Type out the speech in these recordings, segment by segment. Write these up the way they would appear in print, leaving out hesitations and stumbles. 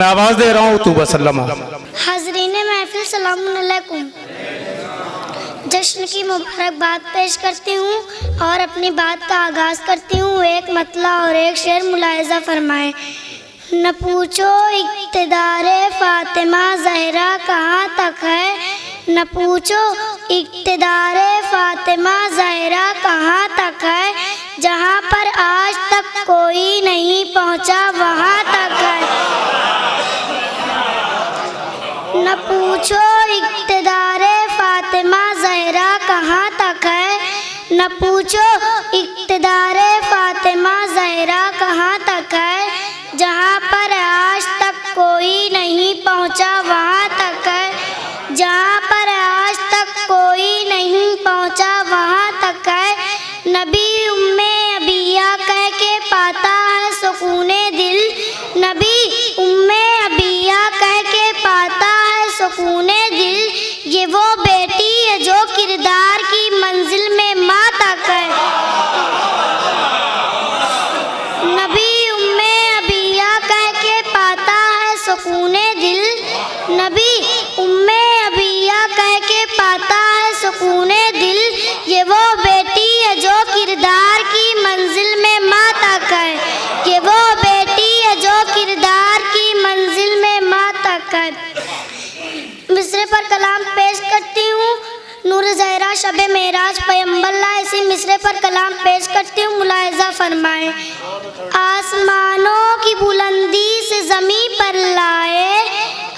आवाज दे रहा हूँ तू वसल्लम। हाज़रीन महफिल सलाम अलैकुम। जश्न की मुबारकबाद पेश करती हूँ और अपनी बात का आगाज़ करती हूँ। एक मतला और एक शेर मुलाहिज़ा फरमाएं। न पूछो इक़्तिदारे फ़ातिमा ज़हरा कहाँ तक है, न पूछो इक़्तिदारे फ़ातिमा ज़हरा कहाँ तक है, जहाँ पर आज तक कोई नहीं पहुँचा वहाँ तक है। न पूछो इक़्तिदारे फ़ातिमा ज़हरा कहाँ तक है, न पूछो इक़्तिदारे फ़ातिमा ज़हरा कहाँ तक है, जहाँ पर आज तक कोई नहीं पहुँचा वहाँ तक है, जहाँ पर आज तक कोई नहीं पहुँचा वहाँ तक है। नबी उम्मे अबिया कह के पाता है सुकूने दिल, नबी उम्मे अबिया कह के पाता है सुकूने दिल, ये वो बेटी है जो किरदार की मंजिल में माँ तक है। नबी उम्मे अबिया कह के पाता है सुकूने दिल, नबी उम्मे अबिया कह के पाता है सुकूने दिल, ये वो बेटी है जो किरदार की मंजिल में माँ तक है, ये वो बेटी है जो किरदार की मंजिल में माँ तक है। मिसरे पर कलाम पेश करती हूँ। नूर ज़हरा शब मेराज पैगंबर ला, इसी मिसरे पर कलाम पेश करती हूँ, मुलाहिज़ा फरमाएं। आसमानों की बुलंदी से ज़मीं पर लाए,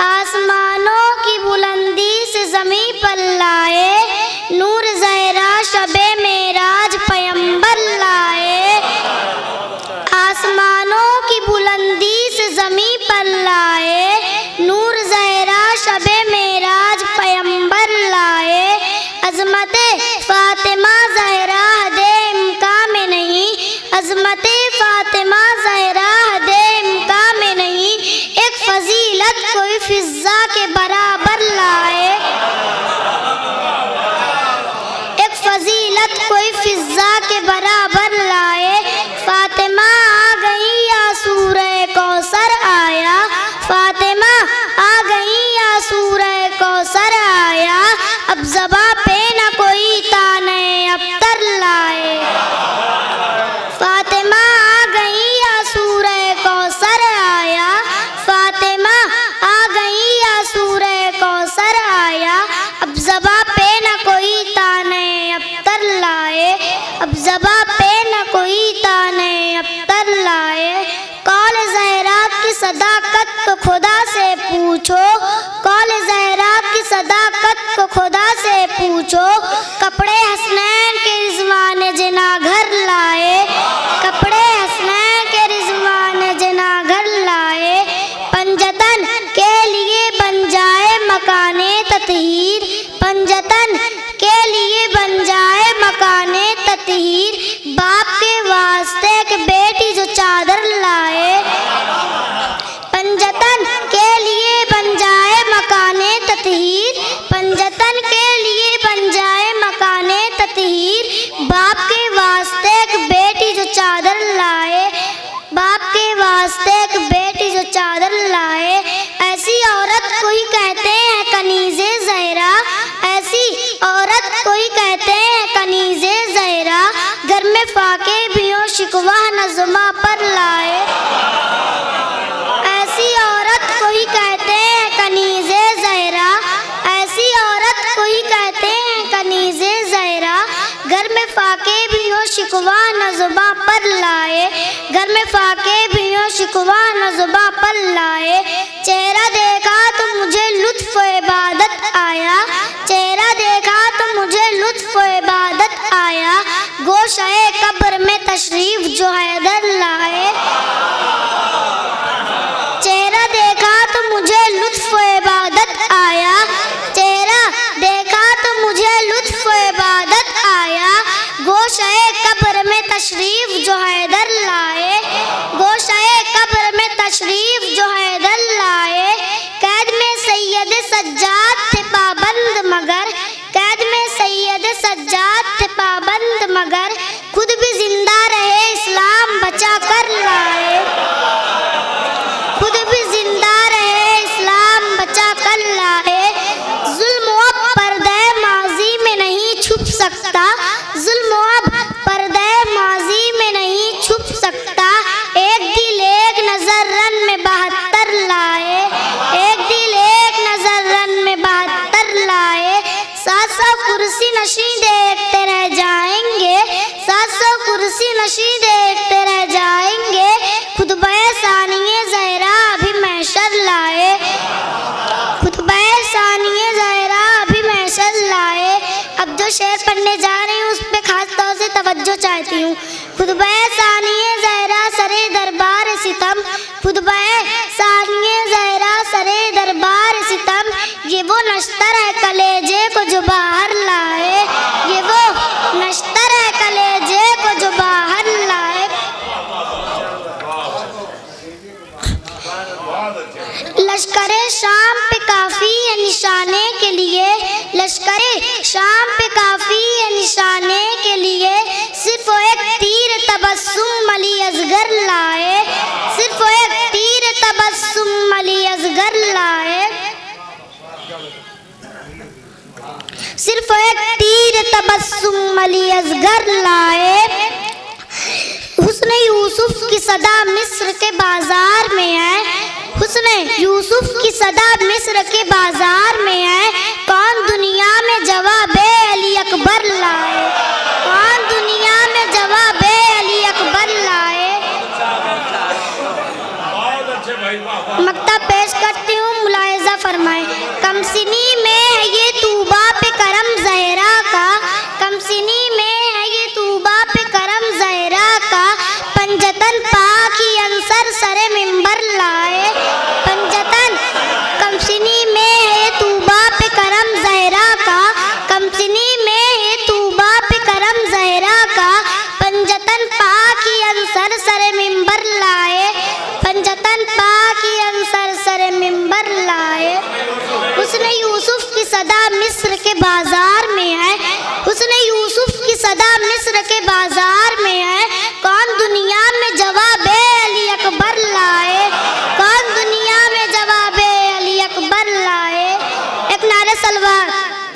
आसमानों की बुलंदी से ज़मीं पर लाए, नूर ज़हरा शब मेराज पैगंबर लाए। आसमानों की बुलंदी से ज़मीं पर लाए, नूर ज़हरा शब मेराज पैगंबर लाए। अज़मते फ़ातिमा ज़हरा हदे इम्का में नहीं, अज़मते फ़ातिमा ज़हरा हदे इम्का में नहीं, एक फ़ज़ीलत कोई फ़िज़्ज़ा के बराबर लाए, एक फ़ज़ीलत कोई फ़िज़्ज़ा के बराबर लाए। फ़ातिमा आ गई या सूरह कौसर आया, फ़ातिमा आ गई या सूरह कौसर आया, अब ज़बां पे न कोई ताने अब्तर लाए। फ़ातिमा आ गई या सूरह कौसर आया, फ़ातिमा आ गई या सूरह कौसर आया, अब ज़बां पे न कोई ताने अब्तर लाए, अब ज़बां पे न कोई ताने अब्तर लाए। कौल ज़हरा की सदाकत को खुदा से पूछो, कौल ज़हरा की सदाकत को खुदा से पूछो, कपड़े हसनैन के रिज़वान जिना घर लाए, कपड़े हसनैन के रिज़वान जिना घर लाए। पंजतन के लिए बन जाए मकाने ततहीर, पंजतन के लिए बन जाए मकाने ततहीर, बाप के वास्ते एक बेटी जो चादर लाए। पंजतन के लिए बन जाए मकाने ततहीर, पंजतन के लिए बन जाए मकाने ततहीर, बाप के वास्ते एक बेटी जो चादर लाए, बाप के वास्ते एक बेटी जो चादर लाए। ऐसी औरत को ही कहते हैं कनीज़े ज़हरा, ऐसी औरत को ही कहते हैं कनीज़े ज़हरा, घर में फाके भी हो शिकवा नज़्मा पर लाए। ऐसी औरत को ही कहते हैं कनीज़े ज़हरा, ऐसी औरत को ही कहते हैं कनीज़े ज़हरा, घर में फाके भी हो शिकवा नज़्मा पर लाए, घर में फाके भी हो शिकवा नज़्मा पर लाए। चेहरा देखा तो मुझे लुत्फ़ इबादत आया, चेहरा देखा तो मुझे लुत्फ़ इबादत आया, गोशाए कब्र में तशरीफ़ जो हैदर लाए। चेहरा देखा तो मुझे लुत्फ़ इबादत आया, चेहरा देखा तो मुझे लुत्फ़ इबादत आया, गोशाए कब्र में तशरीफ़ जो हैदर लाए, गोशाए कब्र में तशरीफ़ जो हैदर लाए। कैद में सैयद सज्जाद थे पाबंद मगर, कैद में सैयद सज्जाद थे पाबंद मगर, खुद भी जिंदा रहे इस्लाम पढ़ने जा रही हूँ, उस पे खास तौर से तवज्जो चाहती हूँ। खुतबे सानिए ज़हरा सरे दरबार सितम, खुतबे सानिए ज़हरा सरे दरबार सितम, ये वो नश्तर है कलेजे को जो बाहर लाए, ये वो नश्तर है कलेजे को जो बाहर लाए। लश्करे शाम पे काफ़ी है निशाने के लिए, लश्करे शाम पे काफ़ी है निशाने के लिए, सिर्फ वो एक तीर तबस्सुम अली असगर लाए, सिर्फ वो एक तीर तबस्सुम अली असगर लाए, सिर्फ वो एक तीर तबस्सुम अली असगर लाए। हुस्न यूसुफ की सदा मिस्र के बाजार में है, हुस्न यूसुफ की सदा मिस्र के बाजार में है, कौन दुनिया में जवाबे अली अकबर लाए, कौन दुनिया में जवाबे अली अकबर लाए। मक्तब पेश करती हूँ, मुलाहिज़ा फरमाएं। कमसिनी में है ये तूबा पे करम ज़हरा का, कमसिनी में है ये तूबा पे करम ज़हरा का, पंजतन पाकी अंसर सरे मिंबर लाए, पंजतन कमसिनी में है तूबा पे करम ज़हरा का, कमसिनी में है तूबा पे करम ज़हरा का, पंजतन पाकी अंसर सरे मिंबर लाए, पंजतन पाकी अंसर सरे मिंबर लाए। हुस्न यूसुफ की सदा मिस्र के बाजार में है, हुस्न यूसुफ की सदा मिस्र